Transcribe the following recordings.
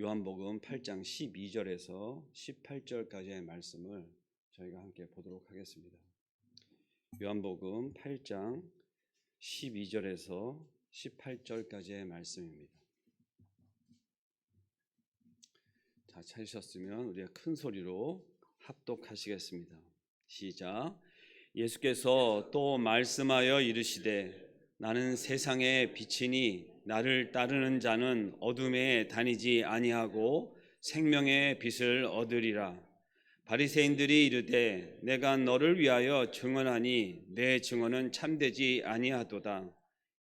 요한복음 8장 12절에서 18절까지의 말씀을 저희가 함께 보도록 하겠습니다. 요한복음 8장 12절에서 18절까지의 말씀입니다. 자, 찾으셨으면 우리가 큰 소리로 합독하시겠습니다. 시작. 예수께서 또 말씀하여 이르시되 나는 세상의 빛이니 나를 따르는 자는 어둠에 다니지 아니하고 생명의 빛을 얻으리라. 바리새인들이 이르되 내가 너를 위하여 증언하니 내 증언은 참되지 아니하도다.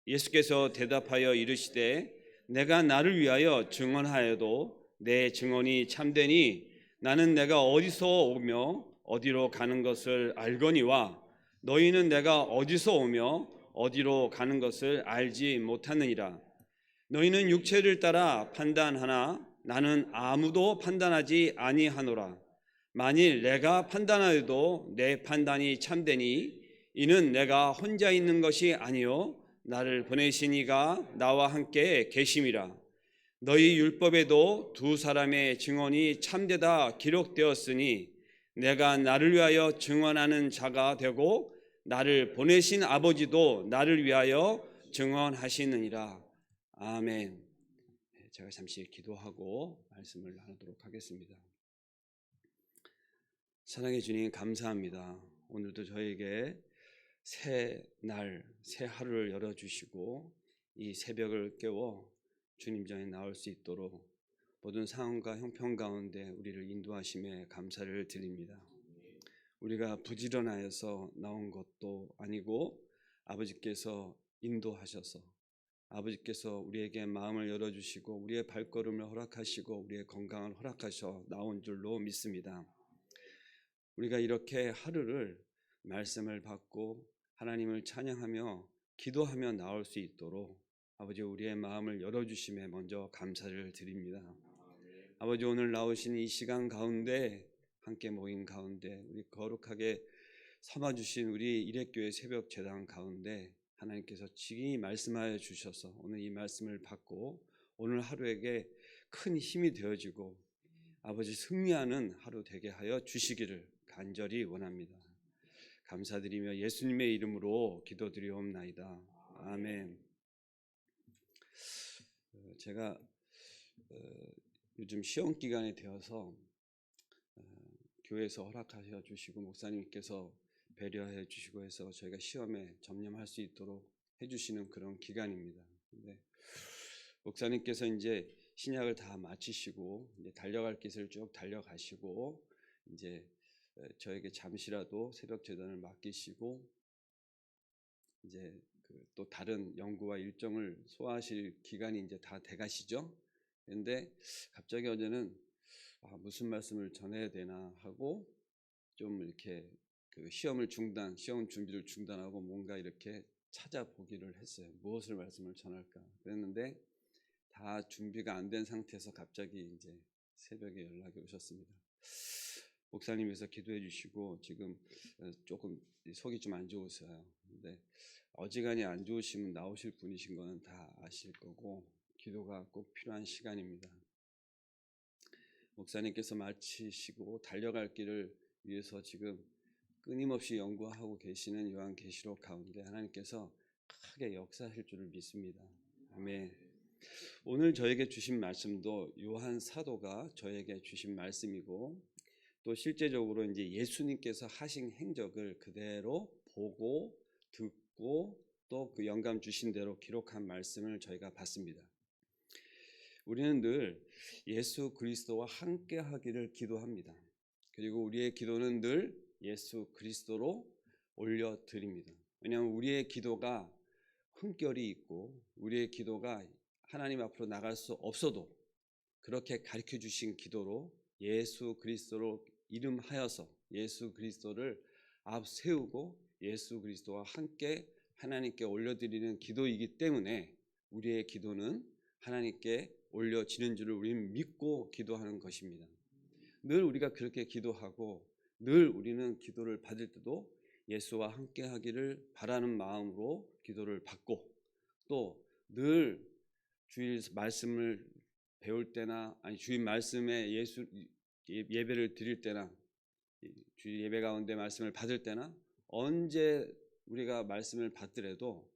예수께서 대답하여 이르시되 내가 나를 위하여 증언하여도 내 증언이 참되니 나는 내가 어디서 오며 어디로 가는 것을 알거니와 너희는 내가 어디서 오며 어디로 가는 것을 알지 못하느니라. 너희는 육체를 따라 판단하나 나는 아무도 판단하지 아니하노라. 만일 내가 판단하여도 내 판단이 참되니 이는 내가 혼자 있는 것이 아니요 나를 보내신 이가 나와 함께 계심이라. 너희 율법에도 두 사람의 증언이 참되다 기록되었으니 내가 나를 위하여 증언하는 자가 되고 나를 보내신 아버지도 나를 위하여 증언하시느니라. 아멘. 제가 잠시 기도하고 말씀을 나누도록 하겠습니다. 사랑해 주님 감사합니다. 오늘도 저에게 새 날, 새 하루를 열어주시고 이 새벽을 깨워 주님 전에 나올 수 있도록 모든 상황과 형편 가운데 우리를 인도하심에 감사를 드립니다. 우리가 부지런하여서 나온 것도 아니고 아버지께서 인도하셔서 아버지께서 우리에게 마음을 열어주시고 우리의 발걸음을 허락하시고 우리의 건강을 허락하셔 나온 줄로 믿습니다. 우리가 이렇게 하루를 말씀을 받고 하나님을 찬양하며 기도하며 나올 수 있도록 아버지 우리의 마음을 열어주심에 먼저 감사를 드립니다. 아버지 오늘 나오신 이 시간 가운데 함께 모인 가운데 우리 거룩하게 삼아주신 우리 일회교회 새벽 제단 가운데 하나님께서 지금이 말씀하여 주셔서 오늘 이 말씀을 받고 오늘 하루에게 큰 힘이 되어지고 아버지 승리하는 하루 되게 하여 주시기를 간절히 원합니다. 감사드리며 예수님의 이름으로 기도드리옵나이다. 아멘. 제가 요즘 시험 기간에 되어서 교회에서 허락하셔 주시고 목사님께서 배려해 주시고 해서 저희가 시험에 전념할 수 있도록 해주시는 그런 기간입니다. 근데 목사님께서 이제 신약을 다 마치시고 이제 달려갈 길을 쭉 달려가시고 이제 저에게 잠시라도 새벽 제단을 맡기시고 이제 또 다른 연구와 일정을 소화하실 기간이 이제 다 돼가시죠. 그런데 갑자기 어제는 무슨 말씀을 전해야 되나 하고 좀 이렇게 시험 준비를 중단하고 뭔가 이렇게 찾아보기를 했어요. 무엇을 말씀을 전할까 그랬는데 다 준비가 안 된 상태에서 갑자기 이제 새벽에 연락이 오셨습니다. 목사님께서 기도해 주시고 지금 조금 속이 좀 안 좋으세요. 근데 어지간히 안 좋으시면 나오실 분이신 거는 다 아실 거고 기도가 꼭 필요한 시간입니다. 목사님께서 마치시고 달려갈 길을 위해서 지금 끊임없이 연구하고 계시는 요한계시록 가운데 하나님께서 크게 역사하실 줄을 믿습니다. 아멘. 오늘 저에게 주신 말씀도 요한 사도가 저에게 주신 말씀이고 또 실제적으로 이제 예수님께서 하신 행적을 그대로 보고 듣고 또 그 영감 주신 대로 기록한 말씀을 저희가 봤습니다. 우리는 늘 예수 그리스도와 함께 하기를 기도합니다. 그리고 우리의 기도는 늘 예수 그리스도로 올려드립니다. 왜냐하면 우리의 기도가 흠결이 있고 우리의 기도가 하나님 앞으로 나갈 수 없어도 그렇게 가르쳐 주신 기도로 예수 그리스도로 이름하여서 예수 그리스도를 앞세우고 예수 그리스도와 함께 하나님께 올려드리는 기도이기 때문에 우리의 기도는 하나님께 올려지는 줄을 우리는 믿고 기도하는 것입니다. 늘 우리가 그렇게 기도하고 늘 우리는 기도를 받을 때도 예수와 함께 하기를 바라는 마음으로 기도를 받고 또 늘 주일 말씀을 배울 때나 아니 주일 말씀에 예배를 드릴 때나 주일 예배 가운데 말씀을 받을 때나 언제 우리가 말씀을 받더라도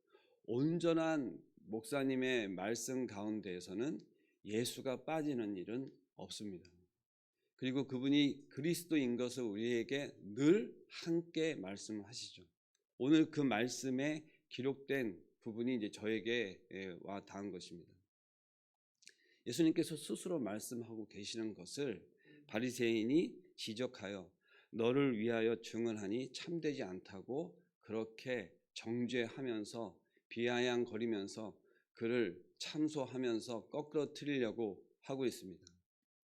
온전한 목사님의 말씀 가운데에서는 예수가 빠지는 일은 없습니다. 그리고 그분이 그리스도인 것을 우리에게 늘 함께 말씀하시죠. 오늘 그 말씀에 기록된 부분이 이제 저에게 와 닿은 것입니다. 예수님께서 스스로 말씀하고 계시는 것을 바리새인이 지적하여 너를 위하여 증언하니 참되지 않다고 그렇게 정죄하면서 비아냥거리면서 그를 참소하면서 거꾸로 틀리려고 하고 있습니다.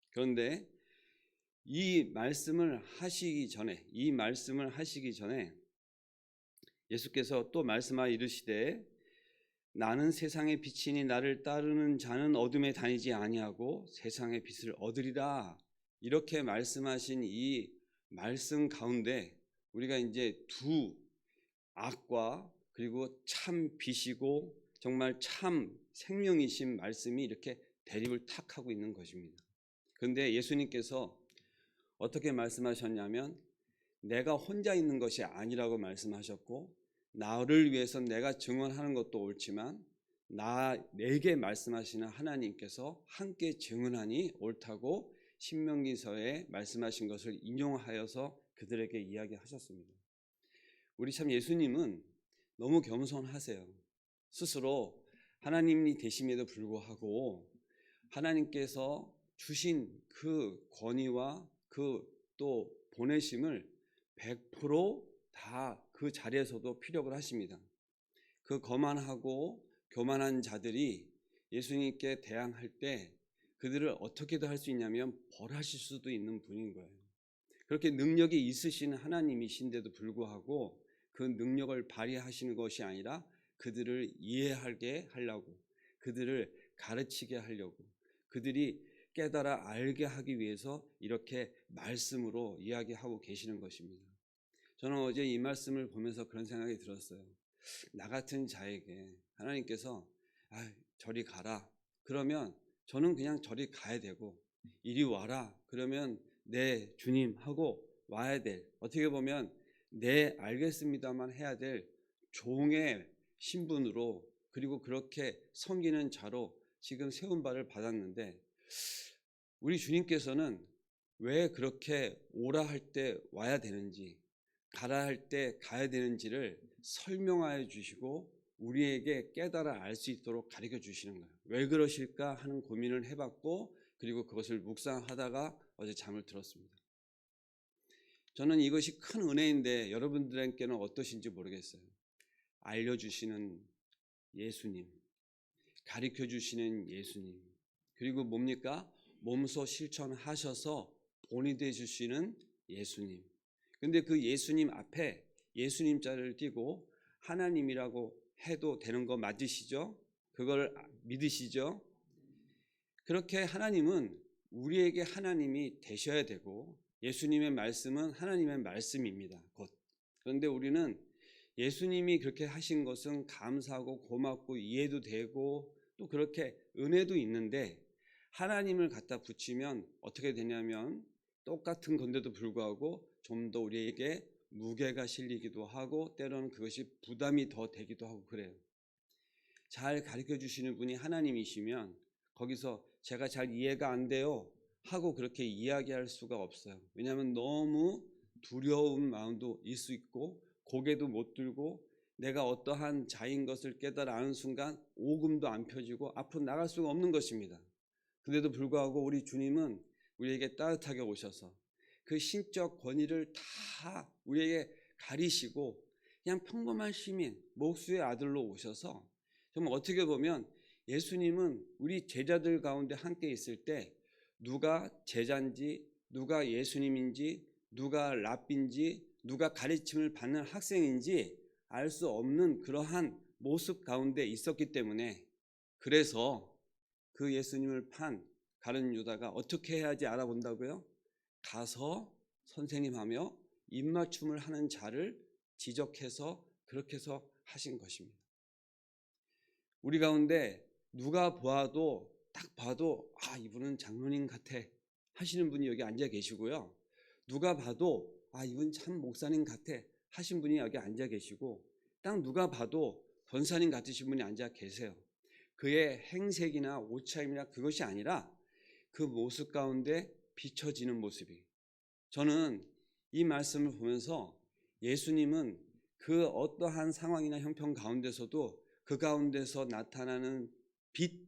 그런데 이 말씀을 하시기 전에 예수께서 또 말씀하여 이르시되 나는 세상의 빛이니 나를 따르는 자는 어둠에 다니지 아니하고 세상의 빛을 얻으리라. 이렇게 말씀하신 이 말씀 가운데 우리가 이제 두 악과 그리고 참 빛이고 정말 참 생명이신 말씀이 이렇게 대립을 탁 하고 있는 것입니다. 그런데 예수님께서 어떻게 말씀하셨냐면 내가 혼자 있는 것이 아니라고 말씀하셨고 나를 위해서 내가 증언하는 것도 옳지만 내게 말씀하시는 하나님께서 함께 증언하니 옳다고 신명기서에 말씀하신 것을 인용하여서 그들에게 이야기하셨습니다. 우리 참 예수님은 너무 겸손하세요. 스스로 하나님이 되심에도 불구하고 하나님께서 주신 그 권위와 그 또 보내심을 100% 다 그 자리에서도 피력을 하십니다. 그 거만하고 교만한 자들이 예수님께 대항할 때 그들을 어떻게도 할 수 있냐면 벌하실 수도 있는 분인 거예요. 그렇게 능력이 있으신 하나님이신데도 불구하고 그 능력을 발휘하시는 것이 아니라 그들을 이해하게 하려고, 그들을 가르치게 하려고, 그들이 깨달아 알게 하기 위해서 이렇게 말씀으로 이야기하고 계시는 것입니다. 저는 어제 이 말씀을 보면서 그런 생각이 들었어요. 나 같은 자에게 하나님께서 저리 가라 그러면 저는 그냥 저리 가야 되고, 이리 와라 그러면 네 주님 하고 와야 될, 어떻게 보면 네 알겠습니다만 해야 될 종의 신분으로, 그리고 그렇게 섬기는 자로 지금 세운 바를 받았는데 우리 주님께서는 왜 그렇게 오라 할 때 와야 되는지, 가라 할 때 가야 되는지를 설명하여 주시고 우리에게 깨달아 알 수 있도록 가르쳐 주시는 거예요. 왜 그러실까 하는 고민을 해봤고, 그리고 그것을 묵상하다가 어제 잠을 들었습니다. 저는 이것이 큰 은혜인데 여러분들에게는 어떠신지 모르겠어요. 알려주시는 예수님, 가르쳐 주시는 예수님, 그리고 뭡니까? 몸소 실천하셔서 본이 되주시는 예수님. 근데 그 예수님 앞에 예수님 자를 띄고 하나님이라고 해도 되는 거 맞으시죠? 그걸 믿으시죠? 그렇게 하나님은 우리에게 하나님이 되셔야 되고 예수님의 말씀은 하나님의 말씀입니다. 곧. 그런데 우리는 예수님이 그렇게 하신 것은 감사하고 고맙고 이해도 되고 또 그렇게 은혜도 있는데, 하나님을 갖다 붙이면 어떻게 되냐면 똑같은 건데도 불구하고 좀 더 우리에게 무게가 실리기도 하고 때로는 그것이 부담이 더 되기도 하고 그래요. 잘 가르쳐 주시는 분이 하나님이시면 거기서 제가 잘 이해가 안 돼요 하고 그렇게 이야기할 수가 없어요. 왜냐하면 너무 두려운 마음도 있을 수 있고 고개도 못 들고 내가 어떠한 자인 것을 깨달아 아는 순간 오금도 안 펴지고 앞으로 나갈 수가 없는 것입니다. 그런데도 불구하고 우리 주님은 우리에게 따뜻하게 오셔서 그 신적 권위를 다 우리에게 가리시고 그냥 평범한 시민, 목수의 아들로 오셔서 정말 어떻게 보면 예수님은 우리 제자들 가운데 함께 있을 때 누가 제자인지, 누가 예수님인지, 누가 랍비인지, 누가 가르침을 받는 학생인지 알 수 없는 그러한 모습 가운데 있었기 때문에, 그래서 그 예수님을 판 가룟 유다가 어떻게 해야지 알아본다고요? 가서 선생님 하며 입맞춤을 하는 자를 지적해서 그렇게 해서 하신 것입니다. 우리 가운데 누가 보아도 딱 봐도 이분은 장로님 같아 하시는 분이 여기 앉아 계시고요. 누가 봐도 이분 참 목사님 같아 하신 분이 여기 앉아 계시고, 딱 누가 봐도 권사님 같으신 분이 앉아 계세요. 그의 행색이나 옷차림이나 그것이 아니라 그 모습 가운데 비춰지는 모습이, 저는 이 말씀을 보면서 예수님은 그 어떠한 상황이나 형편 가운데서도 그 가운데서 나타나는 빛,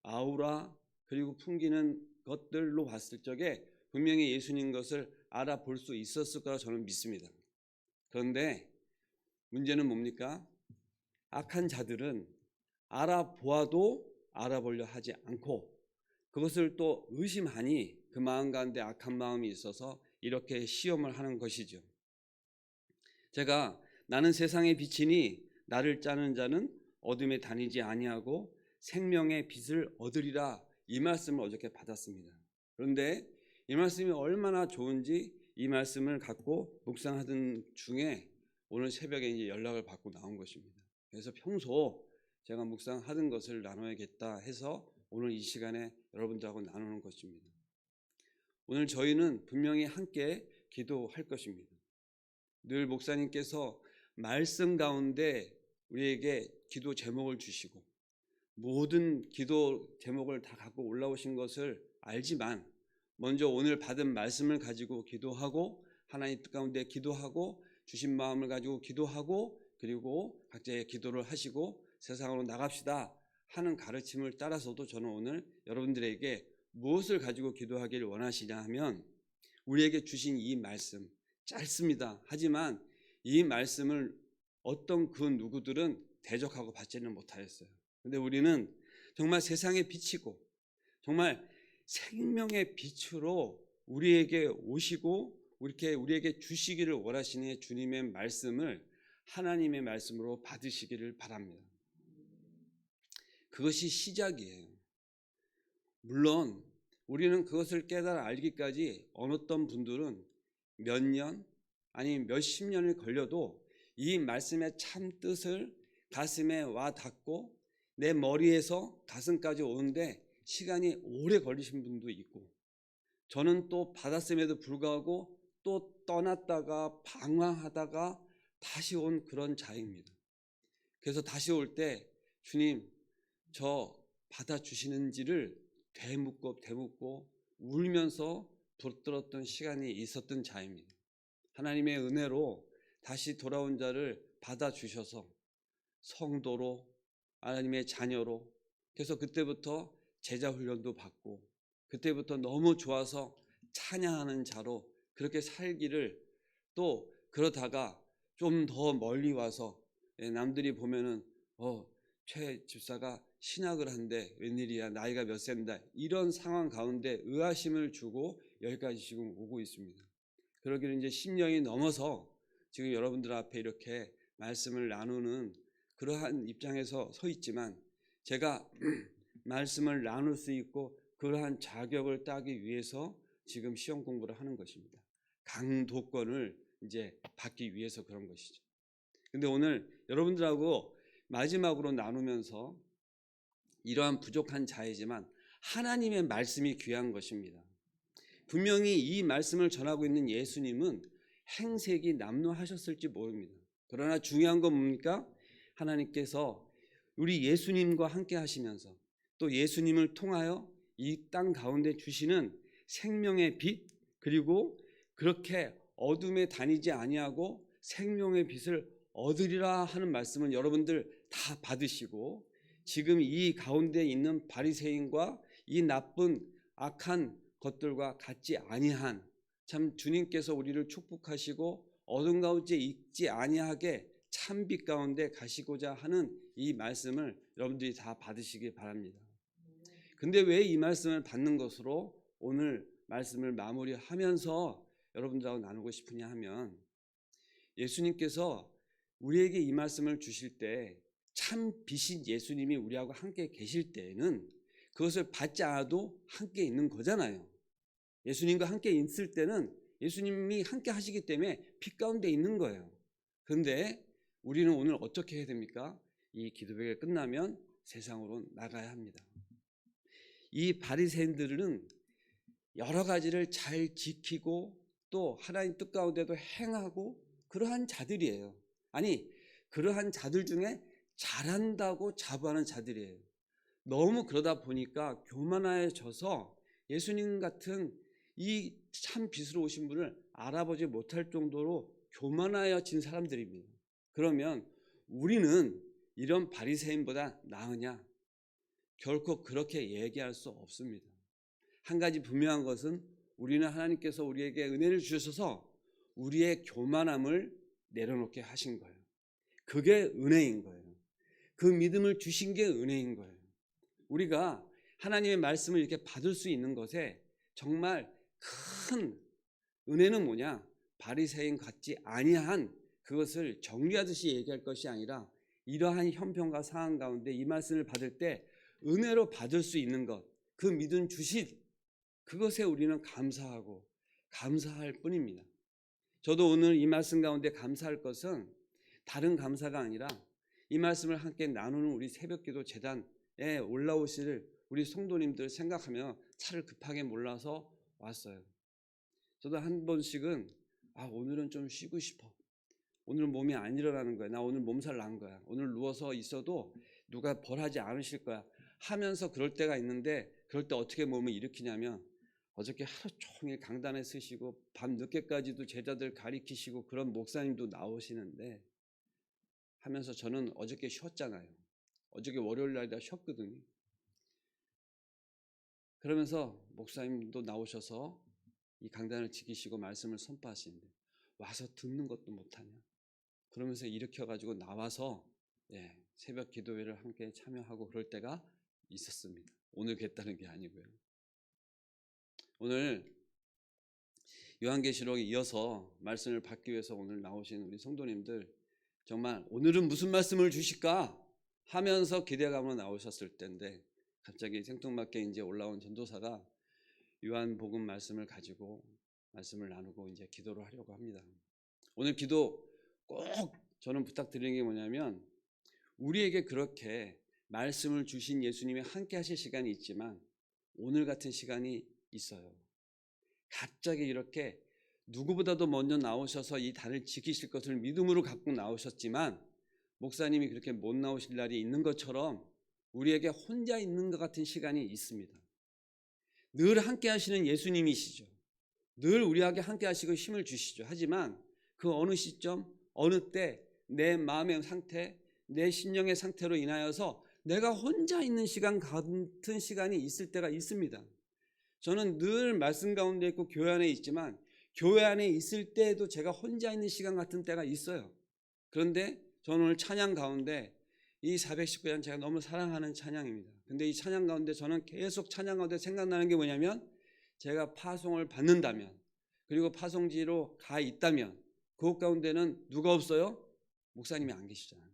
아우라, 그리고 풍기는 것들로 봤을 적에 분명히 예수님 것을 알아볼 수 있었을 거라 저는 믿습니다. 그런데 문제는 뭡니까? 악한 자들은 알아보아도 알아보려 하지 않고 그것을 또 의심하니 그 마음 가운데 악한 마음이 있어서 이렇게 시험을 하는 것이죠. 제가 나는 세상의 빛이니 나를 짜는 자는 어둠에 다니지 아니하고 생명의 빛을 얻으리라, 이 말씀을 어저께 받았습니다. 그런데 이 말씀이 얼마나 좋은지 이 말씀을 갖고 묵상하던 중에 오늘 새벽에 이제 연락을 받고 나온 것입니다. 그래서 평소 제가 묵상하던 것을 나눠야겠다 해서 오늘 이 시간에 여러분들하고 나누는 것입니다. 오늘 저희는 분명히 함께 기도할 것입니다. 늘 목사님께서 말씀 가운데 우리에게 기도 제목을 주시고 모든 기도 제목을 다 갖고 올라오신 것을 알지만, 먼저 오늘 받은 말씀을 가지고 기도하고 하나님 뜻 가운데 기도하고 주신 마음을 가지고 기도하고 그리고 각자의 기도를 하시고 세상으로 나갑시다 하는 가르침을 따라서도 저는 오늘 여러분들에게 무엇을 가지고 기도하기를 원하시냐 하면, 우리에게 주신 이 말씀 짧습니다. 하지만 이 말씀을 어떤 그 누구들은 대적하고 받지는 못하였어요. 그런데 우리는 정말 세상의 빛이고 정말 생명의 빛으로 우리에게 오시고 이렇게 우리에게 주시기를 원하시는 주님의 말씀을 하나님의 말씀으로 받으시기를 바랍니다. 그것이 시작이에요. 물론 우리는 그것을 깨달아 알기까지 어떤 분들은 몇 년 아니 몇십 년이 걸려도 이 말씀의 참 뜻을 가슴에 와 닿고 내 머리에서 가슴까지 오는데 시간이 오래 걸리신 분도 있고, 저는 또 받았음에도 불구하고 또 떠났다가 방황하다가 다시 온 그런 자입니다. 그래서 다시 올 때 주님 저 받아주시는지를 되묻고 울면서 붙들었던 시간이 있었던 자입니다. 하나님의 은혜로 다시 돌아온 자를 받아주셔서 성도로 하나님의 자녀로, 그래서 그때부터 제자 훈련도 받고 그때부터 너무 좋아서 찬양하는 자로 그렇게 살기를, 또 그러다가 좀 더 멀리 와서 남들이 보면은 최 집사가 신학을 한대 웬일이야 나이가 몇 세인다 이런 상황 가운데 의아심을 주고 여기까지 지금 오고 있습니다. 그러기를 이제 10년이 넘어서 지금 여러분들 앞에 이렇게 말씀을 나누는 그러한 입장에서 서 있지만, 제가 말씀을 나눌 수 있고 그러한 자격을 따기 위해서 지금 시험 공부를 하는 것입니다. 강도권을 이제 받기 위해서 그런 것이죠. 근데 오늘 여러분들하고 마지막으로 나누면서 이러한 부족한 자이지만 하나님의 말씀이 귀한 것입니다. 분명히 이 말씀을 전하고 있는 예수님은 행색이 남루하셨을지 모릅니다. 그러나 중요한 건 뭡니까? 하나님께서 우리 예수님과 함께 하시면서 또 예수님을 통하여 이 땅 가운데 주시는 생명의 빛, 그리고 그렇게 어둠에 다니지 아니하고 생명의 빛을 얻으리라 하는 말씀은 여러분들 다 받으시고, 지금 이 가운데 있는 바리새인과 이 나쁜 악한 것들과 같지 아니한, 참 주님께서 우리를 축복하시고 어둠 가운데 있지 아니하게 참빛 가운데 가시고자 하는 이 말씀을 여러분들이 다 받으시기 바랍니다. 근데 왜 이 말씀을 받는 것으로 오늘 말씀을 마무리하면서 여러분들하고 나누고 싶으냐 하면, 예수님께서 우리에게 이 말씀을 주실 때 참 빛인 예수님이 우리하고 함께 계실 때에는 그것을 받지 않아도 함께 있는 거잖아요. 예수님과 함께 있을 때는 예수님이 함께 하시기 때문에 빛 가운데 있는 거예요. 그런데 우리는 오늘 어떻게 해야 됩니까? 이 기도회가 끝나면 세상으로 나가야 합니다. 이 바리새인들은 여러 가지를 잘 지키고 또 하나님 뜻 가운데도 행하고 그러한 자들이에요. 아니, 그러한 자들 중에 잘한다고 자부하는 자들이에요. 너무 그러다 보니까 교만해져서 예수님 같은 이 참 빛으로 오신 분을 알아보지 못할 정도로 교만하여진 사람들입니다. 그러면 우리는 이런 바리새인보다 나으냐? 결코 그렇게 얘기할 수 없습니다. 한 가지 분명한 것은 우리는 하나님께서 우리에게 은혜를 주셔서 우리의 교만함을 내려놓게 하신 거예요. 그게 은혜인 거예요. 그 믿음을 주신 게 은혜인 거예요. 우리가 하나님의 말씀을 이렇게 받을 수 있는 것에 정말 큰 은혜는 뭐냐? 바리새인 같지 아니한 그것을 정리하듯이 얘기할 것이 아니라 이러한 형편과 상황 가운데 이 말씀을 받을 때 은혜로 받을 수 있는 것, 그 믿음 주신 그것에 우리는 감사하고 감사할 뿐입니다. 저도 오늘 이 말씀 가운데 감사할 것은 다른 감사가 아니라 이 말씀을 함께 나누는 우리 새벽기도 재단에 올라오실 우리 성도님들 생각하며 차를 급하게 몰라서 왔어요. 저도 한 번씩은 오늘은 좀 쉬고 싶어. 오늘 몸이 안 일어나는 거야. 나 오늘 몸살 난 거야. 오늘 누워서 있어도 누가 벌하지 않으실 거야 하면서 그럴 때가 있는데, 그럴 때 어떻게 몸을 일으키냐면 어저께 하루 종일 강단에 서시고 밤 늦게까지도 제자들 가리키시고 그런 목사님도 나오시는데 하면서 저는 어저께 쉬었잖아요. 어저께 월요일 날이라 쉬었거든요. 그러면서 목사님도 나오셔서 이 강단을 지키시고 말씀을 선포하시는데 와서 듣는 것도 못하냐? 그러면서 일으켜가지고 나와서 새벽 기도회를 함께 참여하고 그럴 때가 있었습니다. 오늘 겠다는 게 아니고요. 오늘 요한계시록에 이어서 말씀을 받기 위해서 오늘 나오신 우리 성도님들 정말 오늘은 무슨 말씀을 주실까 하면서 기대감으로 나오셨을 때인데 갑자기 생뚱맞게 이제 올라온 전도사가 요한복음 말씀을 가지고 말씀을 나누고 이제 기도를 하려고 합니다. 오늘 기도 꼭 저는 부탁드리는 게 뭐냐면 우리에게 그렇게 말씀을 주신 예수님이 함께 하실 시간이 있지만 오늘 같은 시간이 있어요. 갑자기 이렇게 누구보다도 먼저 나오셔서 이 단을 지키실 것을 믿음으로 갖고 나오셨지만 목사님이 그렇게 못 나오실 날이 있는 것처럼 우리에게 혼자 있는 것 같은 시간이 있습니다. 늘 함께 하시는 예수님이시죠. 늘 우리에게 함께 하시고 힘을 주시죠. 하지만 그 어느 시점 어느 때 내 마음의 상태 내 심령의 상태로 인하여서 내가 혼자 있는 시간 같은 시간이 있을 때가 있습니다. 저는 늘 말씀 가운데 있고 교회 안에 있지만 교회 안에 있을 때에도 제가 혼자 있는 시간 같은 때가 있어요. 그런데 저는 오늘 찬양 가운데 이 419장 제가 너무 사랑하는 찬양입니다. 근데 이 찬양 가운데 저는 계속 찬양 가운데 생각나는 게 뭐냐면 제가 파송을 받는다면 그리고 파송지로 가 있다면 그곳 가운데는 누가 없어요? 목사님이 안 계시잖아요.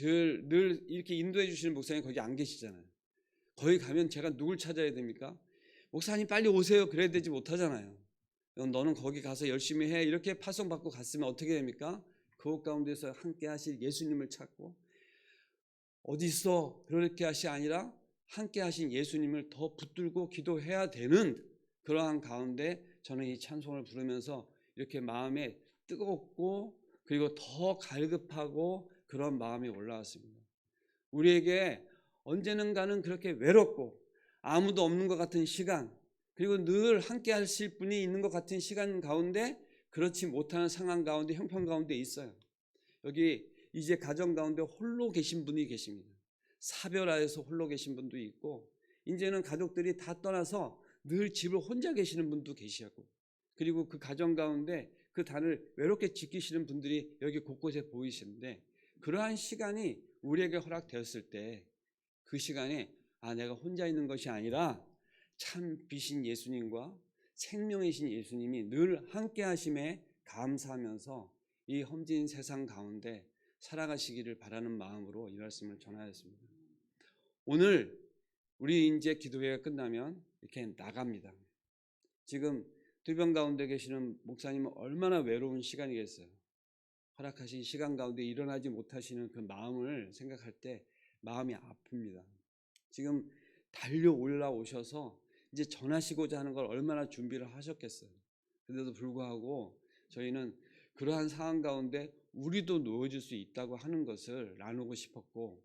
늘 이렇게 인도해 주시는 목사님이 거기 안 계시잖아요. 거기 가면 제가 누굴 찾아야 됩니까? 목사님 빨리 오세요 그래야 되지 못하잖아요. 너는 거기 가서 열심히 해 이렇게 파송받고 갔으면 어떻게 됩니까? 그곳 가운데서 함께 하실 예수님을 찾고 어디 있어 그렇게 하시 아니라 함께 하신 예수님을 더 붙들고 기도해야 되는 그러한 가운데 저는 이 찬송을 부르면서 이렇게 마음에 뜨겁고 그리고 더 갈급하고 그런 마음이 올라왔습니다. 우리에게 언제는가는 그렇게 외롭고 아무도 없는 것 같은 시간 그리고 늘 함께 하실 분이 있는 것 같은 시간 가운데 그렇지 못하는 상황 가운데 형편 가운데 있어요. 여기 이제 가정 가운데 홀로 계신 분이 계십니다. 사별하여서 홀로 계신 분도 있고 이제는 가족들이 다 떠나서 늘 집을 혼자 계시는 분도 계시고 그리고 그 가정 가운데 그 단을 외롭게 지키시는 분들이 여기 곳곳에 보이시는데 그러한 시간이 우리에게 허락되었을 때 그 시간에 내가 혼자 있는 것이 아니라 참 빛인 예수님과 생명이신 예수님이 늘 함께 하심에 감사하면서 이 험진 세상 가운데 살아가시기를 바라는 마음으로 이 말씀을 전하였습니다. 오늘 우리 이제 기도회가 끝나면 이렇게 나갑니다. 지금 두병 가운데 계시는 목사님은 얼마나 외로운 시간이겠어요. 허락하신 시간 가운데 일어나지 못하시는 그 마음을 생각할 때 마음이 아픕니다. 지금 달려 올라오셔서 이제 전하시고자 하는 걸 얼마나 준비를 하셨겠어요. 그런데도 불구하고 저희는 그러한 상황 가운데 우리도 놓여질 수 있다고 하는 것을 나누고 싶었고,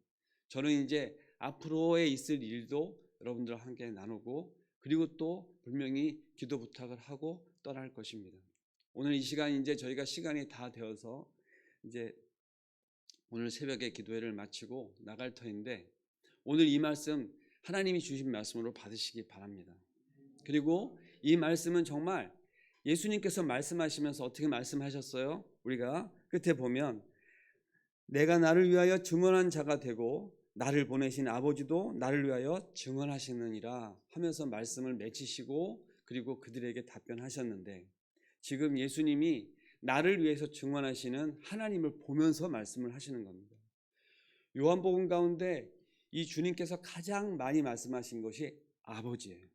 저는 이제 앞으로에 있을 일도 여러분들과 함께 나누고, 그리고 또 분명히 기도 부탁을 하고 떠날 것입니다. 오늘 이 시간 이제 저희가 시간이 다 되어서 이제 오늘 새벽에 기도회를 마치고 나갈 터인데, 오늘 이 말씀 하나님이 주신 말씀으로 받으시기 바랍니다. 그리고 이 말씀은 정말 예수님께서 말씀하시면서 어떻게 말씀하셨어요? 우리가 끝에 보면 내가 나를 위하여 증언한 자가 되고 나를 보내신 아버지도 나를 위하여 증언하시느니라 하면서 말씀을 맺히시고, 그리고 그들에게 답변하셨는데, 지금 예수님이 나를 위해서 증언하시는 하나님을 보면서 말씀을 하시는 겁니다. 요한복음 가운데 이 주님께서 가장 많이 말씀하신 것이 아버지예요.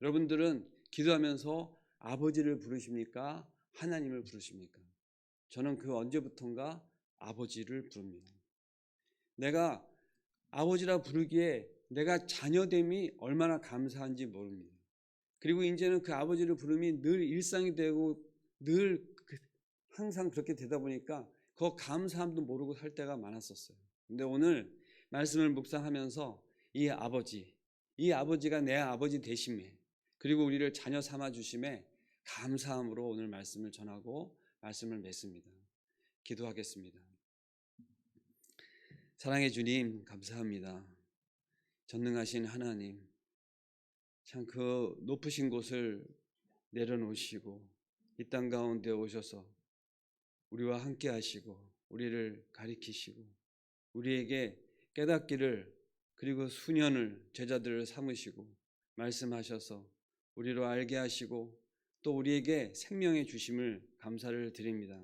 여러분들은 기도하면서 아버지를 부르십니까? 하나님을 부르십니까? 저는 그 언제부턴가 아버지를 부릅니다. 내가 아버지라 부르기에 내가 자녀됨이 얼마나 감사한지 모릅니다. 그리고 이제는 그 아버지를 부름이 늘 일상이 되고 늘 항상 그렇게 되다 보니까 그 감사함도 모르고 살 때가 많았었어요. 근데 오늘 말씀을 묵상하면서 이 아버지가 내 아버지 되심에, 그리고 우리를 자녀 삼아 주심에 감사함으로 오늘 말씀을 전하고 말씀을 맺습니다. 기도하겠습니다. 사랑의 주님, 감사합니다. 전능하신 하나님, 참 그 높으신 곳을 내려놓으시고 이 땅 가운데 오셔서 우리와 함께 하시고 우리를 가리키시고 우리에게 깨닫기를, 그리고 수년을 제자들을 삼으시고 말씀하셔서 우리로 알게 하시고 또 우리에게 생명의 주심을 감사를 드립니다.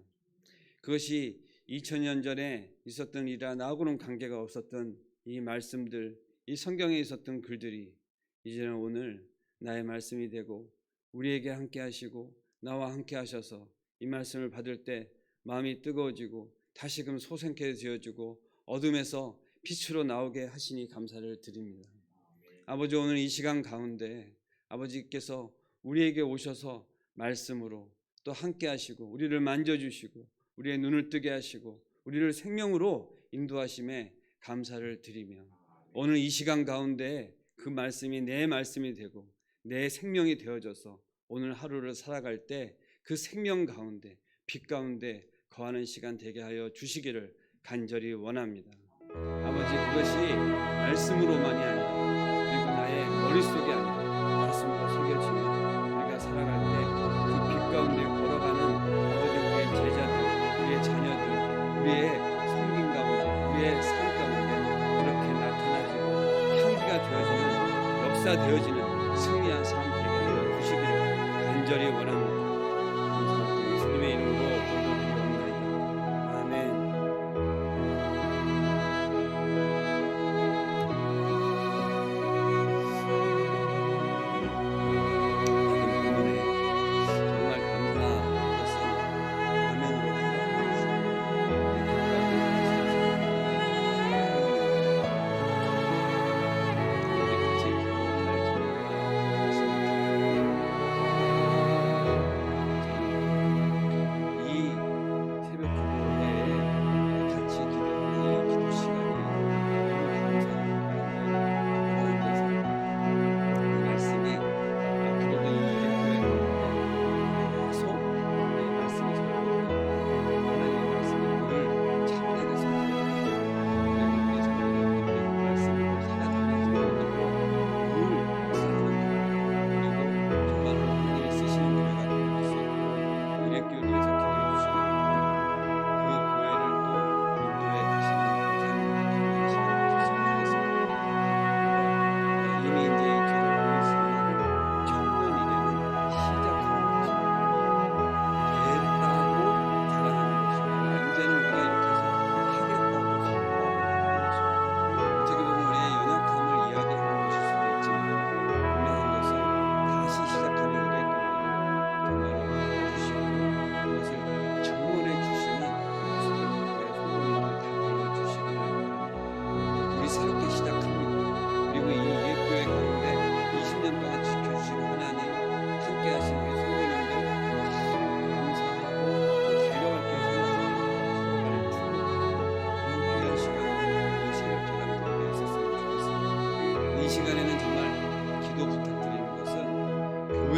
그것이 2000년 전에 있었던 일이라 나하고는 관계가 없었던 이 말씀들, 이 성경에 있었던 글들이 이제는 오늘 나의 말씀이 되고 우리에게 함께 하시고 나와 함께 하셔서 이 말씀을 받을 때 마음이 뜨거워지고 다시금 소생케 되어지고 어둠에서 빛으로 나오게 하시니 감사를 드립니다. 아버지, 오늘 이 시간 가운데 아버지께서 우리에게 오셔서 말씀으로 또 함께 하시고 우리를 만져주시고 우리의 눈을 뜨게 하시고 우리를 생명으로 인도하심에 감사를 드리며, 오늘 이 시간 가운데 그 말씀이 내 말씀이 되고 내 생명이 되어져서 오늘 하루를 살아갈 때 그 생명 가운데 빛 가운데 거하는 시간 되게 하여 주시기를 간절히 원합니다. 아버지, 그것이 말씀으로만이 아니라 그리고 나의 머릿속에 아니라 가슴으로 새겨지며 우리가 살아갈 때 그 빛 가운데 걸어가는 아버지, 우리의 제자들, 우리의 자녀들, 우리의 성긴 가운데, 우리의 삶 가운데 그렇게 나타나지고 향기가 되어지는, 역사되어지는 승리한 삶 되게 하여 주시기를 간절히 원합니다. 감사합니다. 예수님의 이름으로 기도드리옵나이다. 아멘.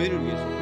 교회를 위해서